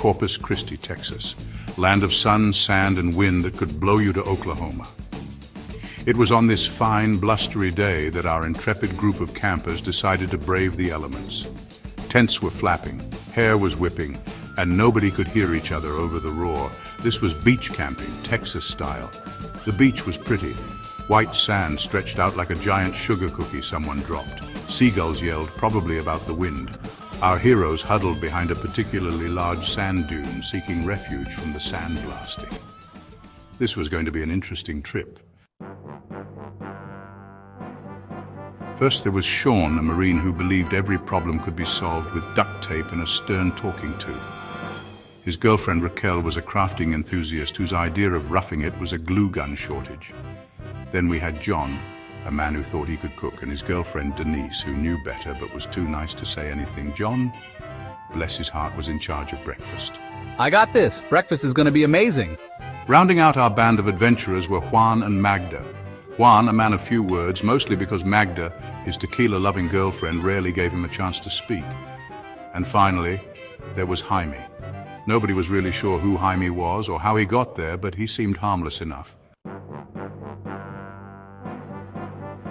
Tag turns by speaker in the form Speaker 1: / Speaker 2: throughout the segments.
Speaker 1: Corpus Christi, Texas, land of sun, sand, and wind that could blow you to Oklahoma. It was on this fine, blustery day that our intrepid group of campers decided to brave the elements. Tents were flapping, hair was whipping, and nobody could hear each other over the roar. This was beach camping, Texas style. The beach was pretty. White sand stretched out like a giant sugar cookie someone dropped. Seagulls yelled, probably about the wind. Our heroes huddled behind a particularly large sand dune, seeking refuge from the sand blasting. This was going to be an interesting trip. First there was Sean, a Marine who believed every problem could be solved with duct tape and a stern talking to. His girlfriend Raquel was a crafting enthusiast whose idea of roughing it was a glue gun shortage. Then we had John, a man who thought he could cook, and his girlfriend Denise, who knew better but was too nice to say anything. John, bless his heart, was in charge of breakfast.
Speaker 2: I got this. Breakfast is going to be amazing.
Speaker 1: Rounding out our band of adventurers were Juan and Magda. Juan, a man of few words, mostly because Magda, his tequila-loving girlfriend, rarely gave him a chance to speak. And finally, there was Jaime. Nobody was really sure who Jaime was or how he got there, but he seemed harmless enough.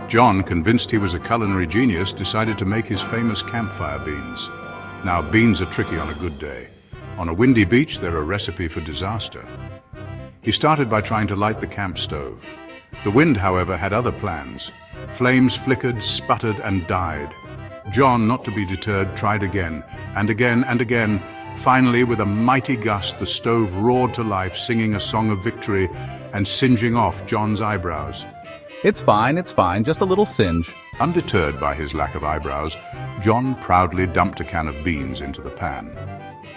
Speaker 1: John, convinced he was a culinary genius, decided to make his famous campfire beans. Now, beans are tricky on a good day. On a windy beach, they're a recipe for disaster. He started by trying to light the camp stove. The wind, however, had other plans. Flames flickered, sputtered, and died. John, not to be deterred, tried again, and again, and again. Finally, with a mighty gust, the stove roared to life, singing a song of victory and singeing off John's eyebrows.
Speaker 2: It's fine, just a little singe.
Speaker 1: Undeterred by his lack of eyebrows, John proudly dumped a can of beans into the pan.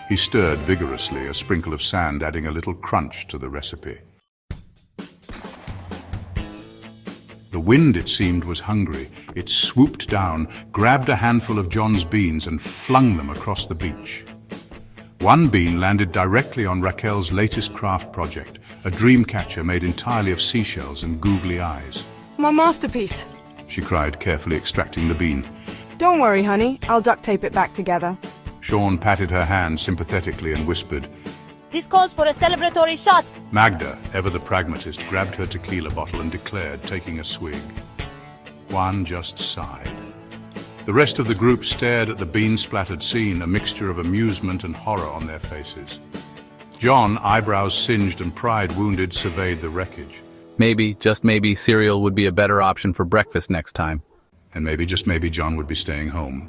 Speaker 1: He stirred vigorously, a sprinkle of sand adding a little crunch to the recipe. The wind, it seemed, was hungry. It swooped down, grabbed a handful of John's beans and flung them across the beach. One bean landed directly on Raquel's latest craft project, a dream catcher made entirely of seashells and googly eyes.
Speaker 3: My masterpiece,
Speaker 1: She cried, carefully extracting the bean.
Speaker 3: Don't worry, honey. I'll duct tape it back together.
Speaker 1: Sean patted her hand sympathetically and whispered.
Speaker 4: This calls for a celebratory shot.
Speaker 1: Magda, ever the pragmatist, grabbed her tequila bottle and declared, taking a swig. Juan just sighed. The rest of the group stared at the bean-splattered scene, a mixture of amusement and horror on their faces. John, eyebrows singed and pride wounded, surveyed the wreckage.
Speaker 2: Maybe, just maybe, cereal would be a better option for breakfast next time.
Speaker 1: And maybe, just maybe, John would be staying home.